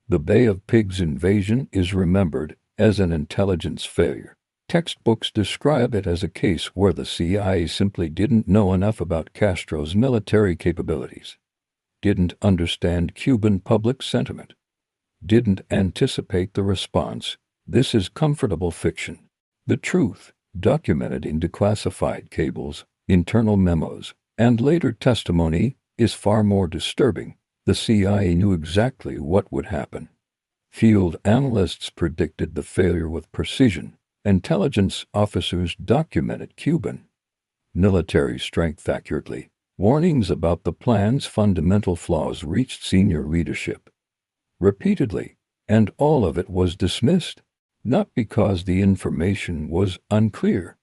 The Bay of Pigs invasion is remembered as an intelligence failure. Textbooks describe it as a case where the CIA simply didn't know enough about Castro's military capabilities, didn't understand Cuban public sentiment, didn't anticipate the response. This is comfortable fiction. The truth, documented in declassified cables, internal memos, and later testimony, is far more disturbing. The CIA knew exactly what would happen. Field analysts predicted the failure with precision. Intelligence officers documented Cuban military strength accurately. Warnings about the plan's fundamental flaws reached senior leadership repeatedly, and all of it was dismissed, not because the information was unclear,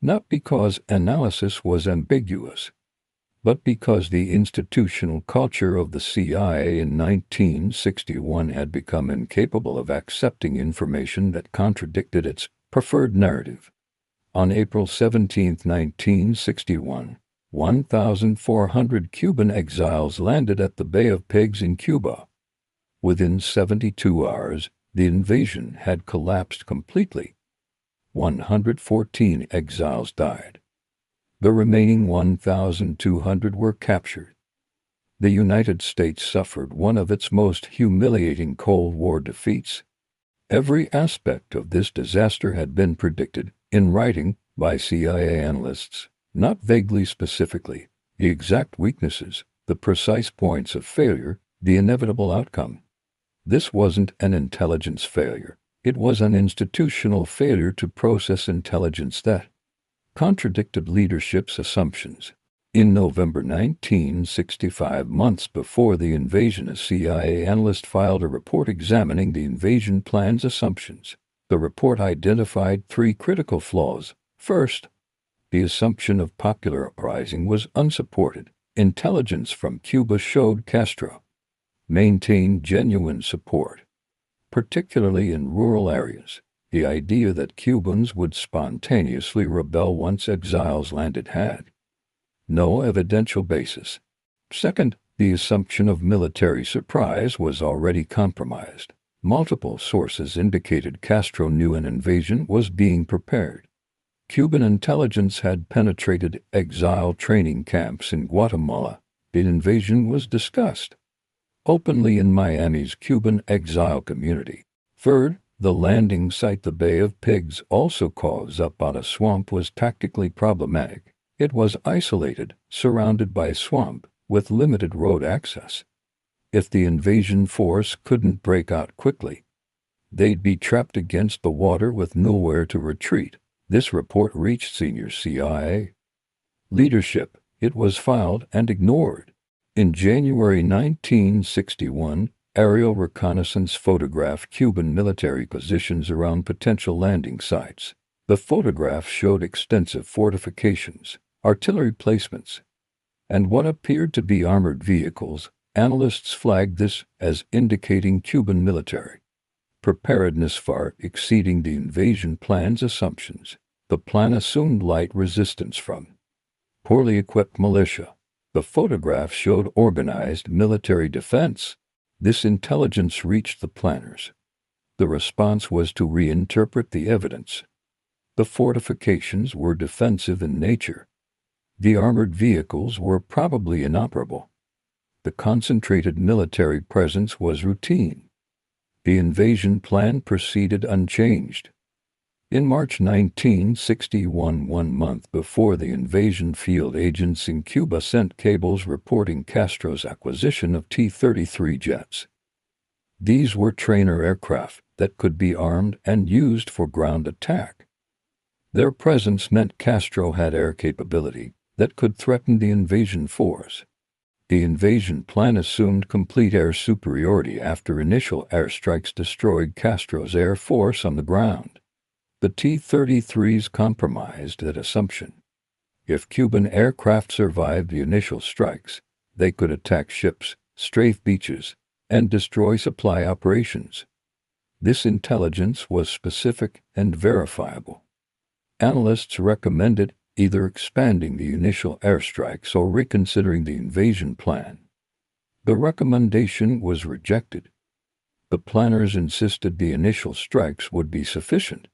not because analysis was ambiguous, but because the institutional culture of the CIA in 1961 had become incapable of accepting information that contradicted its preferred narrative. On April 17, 1961, 1,400 Cuban exiles landed at the Bay of Pigs in Cuba. Within 72 hours, the invasion had collapsed completely. 114 exiles died. The remaining 1,200 were captured. The United States suffered one of its most humiliating Cold War defeats. Every aspect of this disaster had been predicted, in writing, by CIA analysts, not vaguely specifically, the exact weaknesses, the precise points of failure, the inevitable outcome. This wasn't an intelligence failure. It was an institutional failure to process intelligence that contradicted leadership's assumptions. In November 1965, months before the invasion, a CIA analyst filed a report examining the invasion plan's assumptions. The report identified three critical flaws. First, the assumption of popular uprising was unsupported. Intelligence from Cuba showed Castro maintained genuine support, particularly in rural areas. The idea that Cubans would spontaneously rebel once exiles landed had no evidential basis. Second, the assumption of military surprise was already compromised. Multiple sources indicated Castro knew an invasion was being prepared. Cuban intelligence had penetrated exile training camps in Guatemala. The invasion was discussed openly in Miami's Cuban exile community. Third, the landing site, the Bay of Pigs, also called up on a swamp, was tactically problematic. It was isolated, surrounded by swamp, with limited road access. If the invasion force couldn't break out quickly, they'd be trapped against the water with nowhere to retreat. This report reached senior CIA leadership. It was filed and ignored. In January 1961, aerial reconnaissance photographed Cuban military positions around potential landing sites. The photograph showed extensive fortifications, artillery placements, and what appeared to be armored vehicles. Analysts flagged this as indicating Cuban military preparedness far exceeding the invasion plan's assumptions. The plan assumed light resistance from poorly equipped militia. The photograph showed organized military defense. This intelligence reached the planners. The response was to reinterpret the evidence. The fortifications were defensive in nature. The armored vehicles were probably inoperable. The concentrated military presence was routine. The invasion plan proceeded unchanged. In March 1961, 1 month before the invasion, field agents in Cuba sent cables reporting Castro's acquisition of T-33 jets. These were trainer aircraft that could be armed and used for ground attack. Their presence meant Castro had air capability that could threaten the invasion force. The invasion plan assumed complete air superiority after initial airstrikes destroyed Castro's air force on the ground. The T-33s compromised that assumption. If Cuban aircraft survived the initial strikes, they could attack ships, strafe beaches, and destroy supply operations. This intelligence was specific and verifiable. Analysts recommended either expanding the initial airstrikes or reconsidering the invasion plan. The recommendation was rejected. The planners insisted the initial strikes would be sufficient.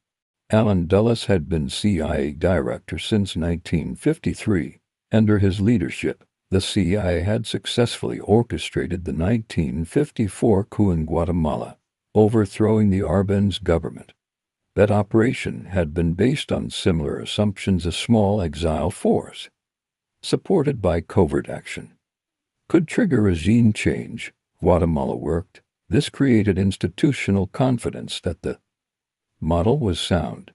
Allen Dulles had been CIA director since 1953. Under his leadership, the CIA had successfully orchestrated the 1954 coup in Guatemala, overthrowing the Arbenz government. That operation had been based on similar assumptions. A small exile force, supported by covert action, could trigger regime change. Guatemala worked. This created institutional confidence that the model was sound.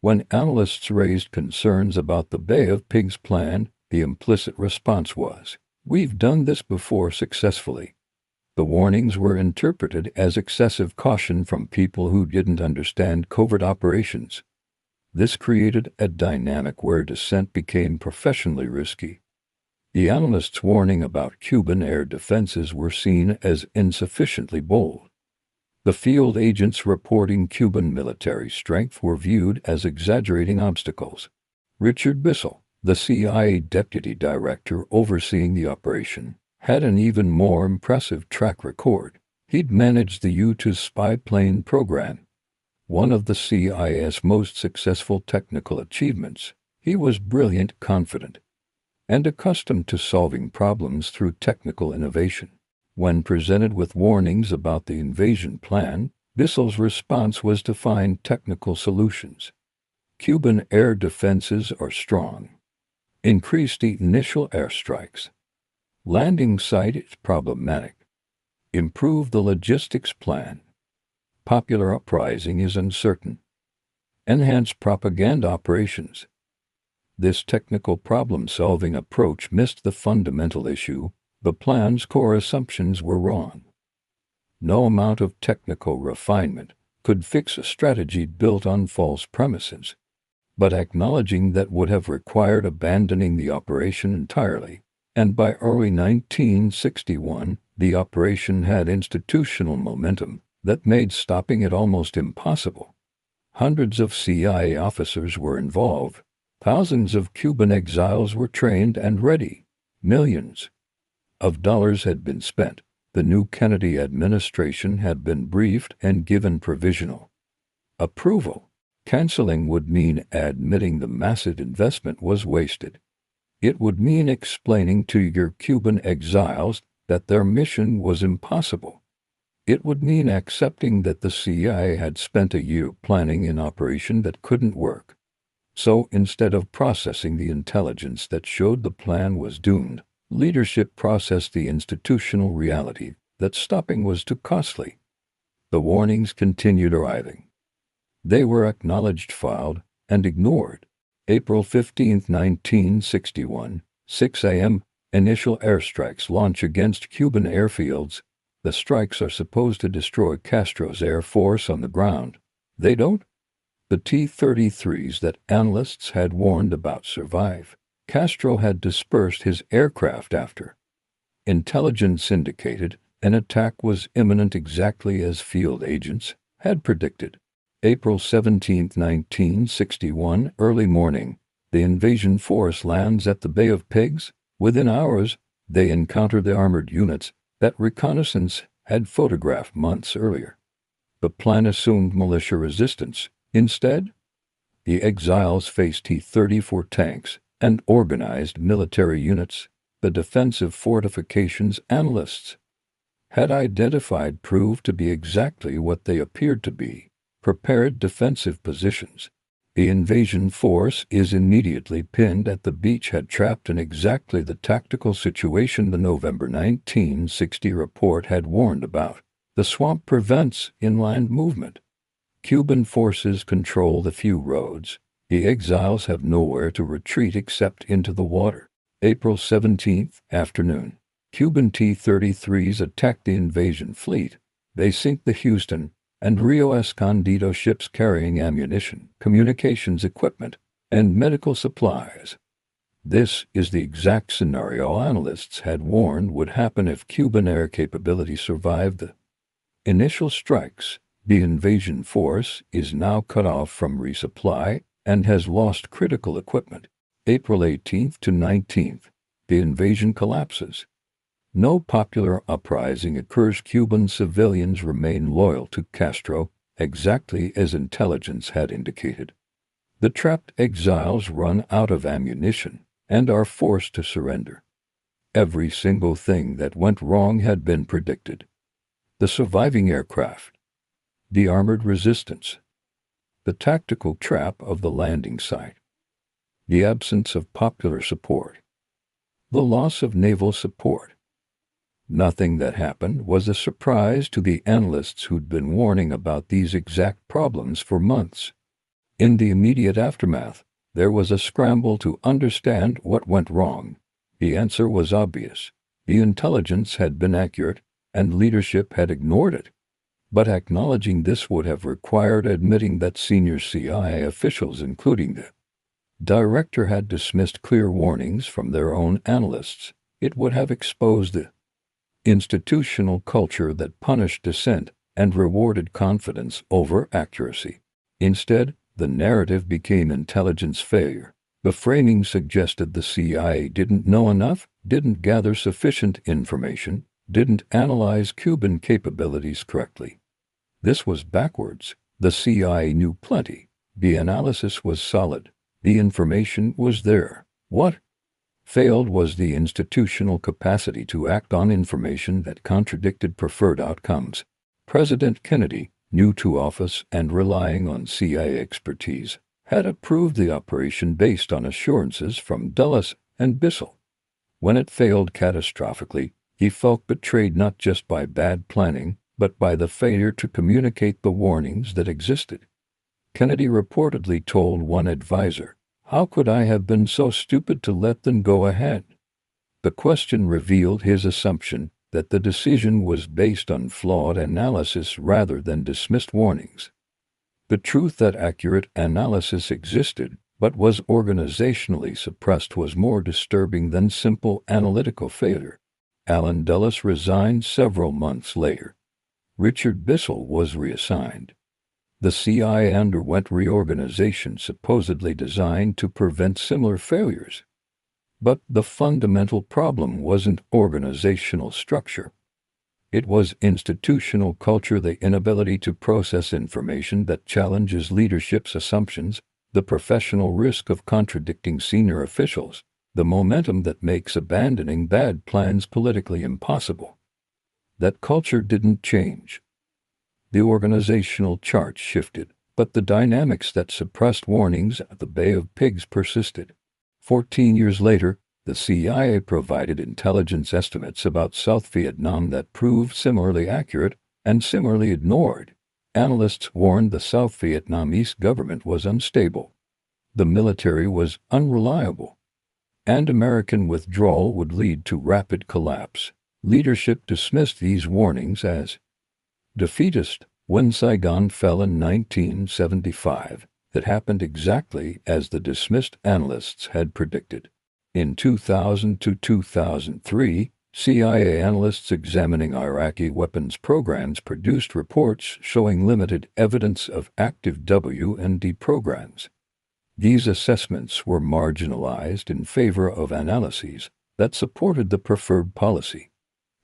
When analysts raised concerns about the Bay of Pigs plan, the implicit response was, "We've done this before successfully." The warnings were interpreted as excessive caution from people who didn't understand covert operations. This created a dynamic where dissent became professionally risky. The analysts' warning about Cuban air defenses were seen as insufficiently bold. The field agents reporting Cuban military strength were viewed as exaggerating obstacles. Richard Bissell, the CIA deputy director overseeing the operation, had an even more impressive track record. He'd managed the U-2 spy plane program, one of the CIA's most successful technical achievements. He was brilliant, confident, and accustomed to solving problems through technical innovation. When presented with warnings about the invasion plan, Bissell's response was to find technical solutions. Cuban air defenses are strong. Increase the initial airstrikes. Landing site is problematic. Improve the logistics plan. Popular uprising is uncertain. Enhance propaganda operations. This technical problem-solving approach missed the fundamental issue. The plan's core assumptions were wrong. No amount of technical refinement could fix a strategy built on false premises. But acknowledging that would have required abandoning the operation entirely, and by early 1961, the operation had institutional momentum that made stopping it almost impossible. Hundreds of CIA officers were involved. Thousands of Cuban exiles were trained and ready. Millions of dollars had been spent. The new Kennedy administration had been briefed and given provisional approval. Canceling would mean admitting the massive investment was wasted. It would mean explaining to your Cuban exiles that their mission was impossible. It would mean accepting that the CIA had spent a year planning an operation that couldn't work. So instead of processing the intelligence that showed the plan was doomed, leadership processed the institutional reality that stopping was too costly. The warnings continued arriving. They were acknowledged, filed, and ignored. April 15, 1961, 6 a.m., initial airstrikes launch against Cuban airfields. The strikes are supposed to destroy Castro's air force on the ground. They don't. The T-33s that analysts had warned about survive. Castro had dispersed his aircraft after. Intelligence indicated an attack was imminent, exactly as field agents had predicted. April 17, 1961, early morning, the invasion force lands at the Bay of Pigs. Within hours, they encounter the armored units that reconnaissance had photographed months earlier. The plan assumed militia resistance. Instead, the exiles faced T-34 tanks and organized military units. The defensive fortifications analysts had identified proved to be exactly what they appeared to be: prepared defensive positions. The invasion force is immediately pinned at the beachhead, trapped in exactly the tactical situation the November 1960 report had warned about. The swamp prevents inland movement. Cuban forces control the few roads. The exiles have nowhere to retreat except into the water. April 17th, afternoon. Cuban T-33s attack the invasion fleet. They sink the Houston and Rio Escondido ships carrying ammunition, communications equipment, and medical supplies. This is the exact scenario analysts had warned would happen if Cuban air capability survived the initial strikes. The invasion force is now cut off from resupply and has lost critical equipment. April 18th to 19th, the invasion collapses. No popular uprising occurs. Cuban civilians remain loyal to Castro, exactly as intelligence had indicated. The trapped exiles run out of ammunition and are forced to surrender. Every single thing that went wrong had been predicted. The surviving aircraft, the armored resistance, the tactical trap of the landing site, the absence of popular support, the loss of naval support. Nothing that happened was a surprise to the analysts who'd been warning about these exact problems for months. In the immediate aftermath, there was a scramble to understand what went wrong. The answer was obvious. The intelligence had been accurate, and leadership had ignored it. But acknowledging this would have required admitting that senior CIA officials, including the director, had dismissed clear warnings from their own analysts. It would have exposed the institutional culture that punished dissent and rewarded confidence over accuracy. Instead, the narrative became intelligence failure. The framing suggested the CIA didn't know enough, didn't gather sufficient information, didn't analyze Cuban capabilities correctly. This was backwards. The CIA knew plenty. The analysis was solid. The information was there. What failed was the institutional capacity to act on information that contradicted preferred outcomes. President Kennedy, new to office and relying on CIA expertise, had approved the operation based on assurances from Dulles and Bissell. When it failed catastrophically, he felt betrayed not just by bad planning, but by the failure to communicate the warnings that existed. Kennedy reportedly told one advisor, "How could I have been so stupid to let them go ahead?" The question revealed his assumption that the decision was based on flawed analysis rather than dismissed warnings. The truth that accurate analysis existed but was organizationally suppressed was more disturbing than simple analytical failure. Allen Dulles resigned several months later. Richard Bissell was reassigned. The CIA underwent reorganization supposedly designed to prevent similar failures. But the fundamental problem wasn't organizational structure. It was institutional culture, the inability to process information that challenges leadership's assumptions, the professional risk of contradicting senior officials, the momentum that makes abandoning bad plans politically impossible. That culture didn't change. The organizational chart shifted, but the dynamics that suppressed warnings at the Bay of Pigs persisted. 14 years later, the CIA provided intelligence estimates about South Vietnam that proved similarly accurate and similarly ignored. Analysts warned the South Vietnamese government was unstable, the military was unreliable, and American withdrawal would lead to rapid collapse. Leadership dismissed these warnings as defeatist. When Saigon fell in 1975, it happened exactly as the dismissed analysts had predicted. In 2000 to 2003, CIA analysts examining Iraqi weapons programs produced reports showing limited evidence of active W&D programs. These assessments were marginalized in favor of analyses that supported the preferred policy.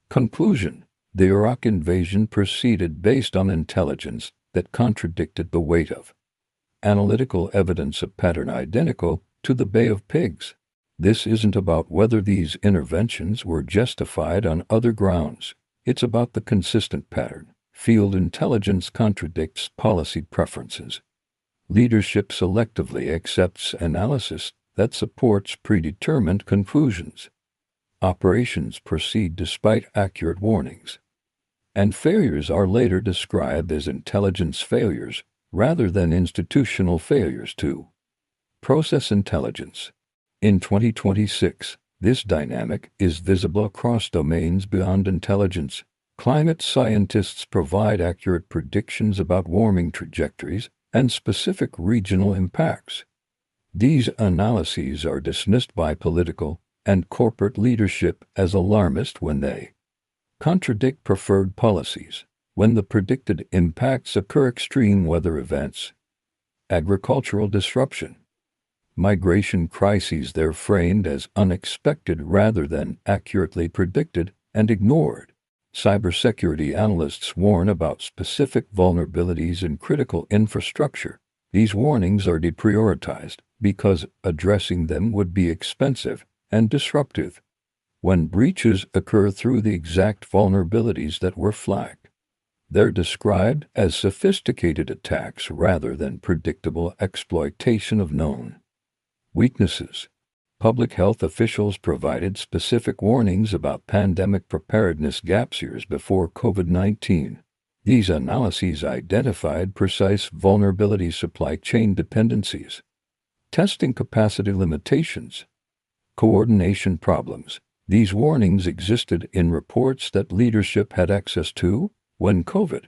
Conclusion: the Iraq invasion proceeded based on intelligence that contradicted the weight of analytical evidence, a pattern identical to the Bay of Pigs. This isn't about whether these interventions were justified on other grounds. It's about the consistent pattern. Field intelligence contradicts policy preferences. Leadership selectively accepts analysis that supports predetermined conclusions. Operations proceed despite accurate warnings. And failures are later described as intelligence failures rather than institutional failures to process intelligence. In 2026, this dynamic is visible across domains beyond intelligence. Climate scientists provide accurate predictions about warming trajectories and specific regional impacts. These analyses are dismissed by political and corporate leadership as alarmist when they contradict preferred policies. When the predicted impacts occur, extreme weather events, agricultural disruption, migration crises, they're framed as unexpected rather than accurately predicted. and ignored. Cybersecurity analysts warn about specific vulnerabilities in critical infrastructure. These warnings are deprioritized because addressing them would be expensive and disruptive. When breaches occur through the exact vulnerabilities that were flagged, they're described as sophisticated attacks rather than predictable exploitation of known weaknesses. Public health officials provided specific warnings about pandemic preparedness gaps years before COVID-19. These analyses identified precise vulnerability, supply chain dependencies, testing capacity limitations, coordination problems. These warnings existed in reports that leadership had access to when COVID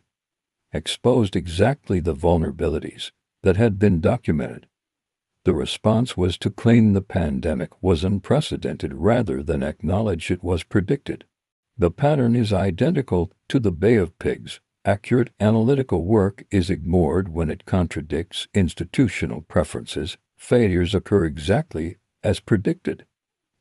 exposed exactly the vulnerabilities that had been documented. The response was to claim the pandemic was unprecedented rather than acknowledge it was predicted. The pattern is identical to the Bay of Pigs. Accurate analytical work is ignored when it contradicts institutional preferences. Failures occur exactly as predicted,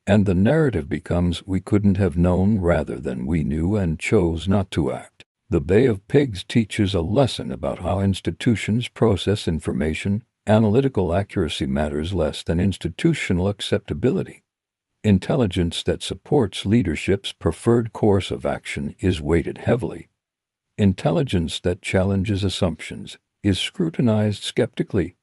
and the narrative becomes we couldn't have known rather than we knew and chose not to act. The Bay of Pigs teaches a lesson about how institutions process information. Analytical accuracy matters less than institutional acceptability. Intelligence that supports leadership's preferred course of action is weighted heavily. Intelligence that challenges assumptions is scrutinized skeptically,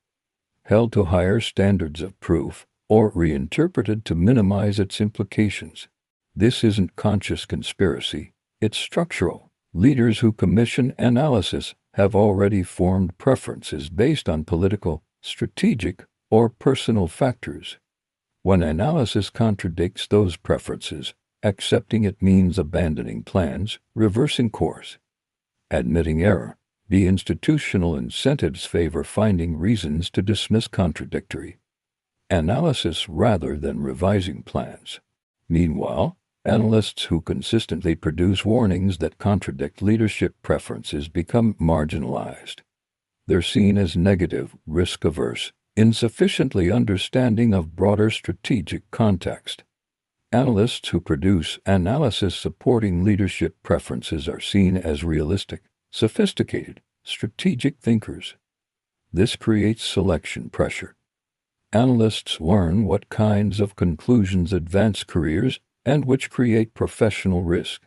held to higher standards of proof, or reinterpreted to minimize its implications. This isn't conscious conspiracy, it's structural. Leaders who commission analysis have already formed preferences based on political, strategic, or personal factors. When analysis contradicts those preferences, accepting it means abandoning plans, reversing course, admitting error. The institutional incentives favor finding reasons to dismiss contradictory analysis rather than revising plans. Meanwhile, analysts who consistently produce warnings that contradict leadership preferences become marginalized. They're seen as negative, risk-averse, insufficiently understanding of broader strategic context. Analysts who produce analysis supporting leadership preferences are seen as realistic, sophisticated, strategic thinkers. This creates selection pressure. Analysts learn what kinds of conclusions advance careers and which create professional risk.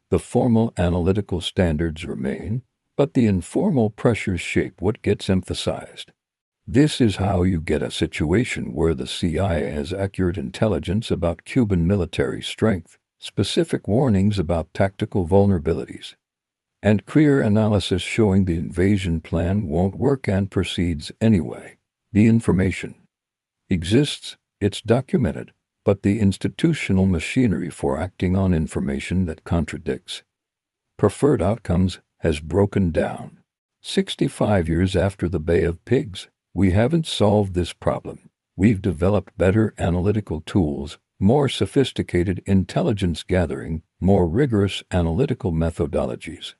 The formal analytical standards remain, but the informal pressures shape what gets emphasized. This is how you get a situation where the CIA has accurate intelligence about Cuban military strength, specific warnings about tactical vulnerabilities, and clear analysis showing the invasion plan won't work and proceeds anyway. The information exists, it's documented, but the institutional machinery for acting on information that contradicts preferred outcomes has broken down. 65 years after the Bay of Pigs, we haven't solved this problem. We've developed better analytical tools, more sophisticated intelligence gathering, more rigorous analytical methodologies.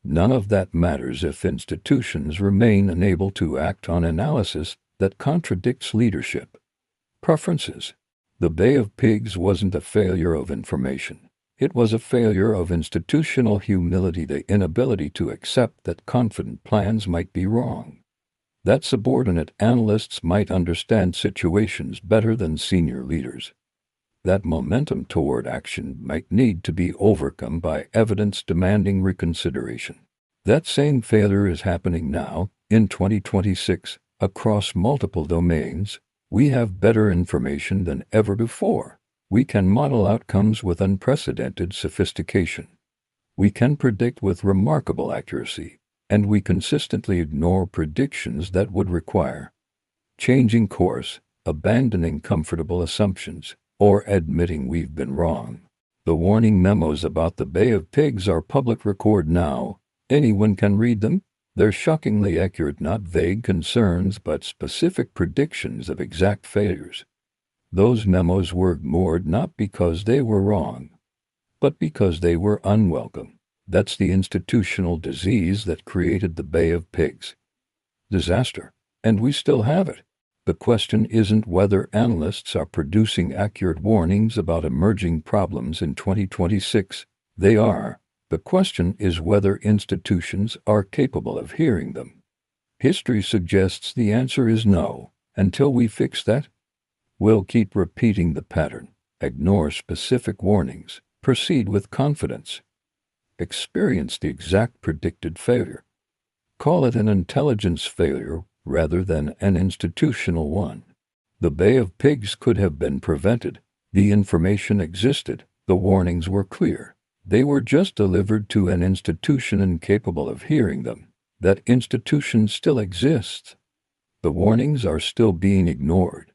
None of that matters if institutions remain unable to act on analysis that contradicts leadership preferences. The Bay of Pigs wasn't a failure of information. It was a failure of institutional humility, the inability to accept that confident plans might be wrong, that subordinate analysts might understand situations better than senior leaders, that momentum toward action might need to be overcome by evidence demanding reconsideration. That same failure is happening now, in 2026, across multiple domains. We have better information than ever before. We can model outcomes with unprecedented sophistication. We can predict with remarkable accuracy, and we consistently ignore predictions that would require changing course, abandoning comfortable assumptions, or admitting we've been wrong. The warning memos about the Bay of Pigs are public record now. Anyone can read them. They're shockingly accurate, not vague concerns, but specific predictions of exact failures. Those memos were ignored not because they were wrong, but because they were unwelcome. That's the institutional disease that created the Bay of Pigs. Disaster. And we still have it. The question isn't whether analysts are producing accurate warnings about emerging problems in 2026. They are. The question is whether institutions are capable of hearing them. History suggests the answer is no. Until we fix that, we'll keep repeating the pattern. Ignore specific warnings. Proceed with confidence. Experience the exact predicted failure. Call it an intelligence failure rather than an institutional one. The Bay of Pigs could have been prevented. The information existed. The warnings were clear. They were just delivered to an institution incapable of hearing them. That institution still exists. The warnings are still being ignored.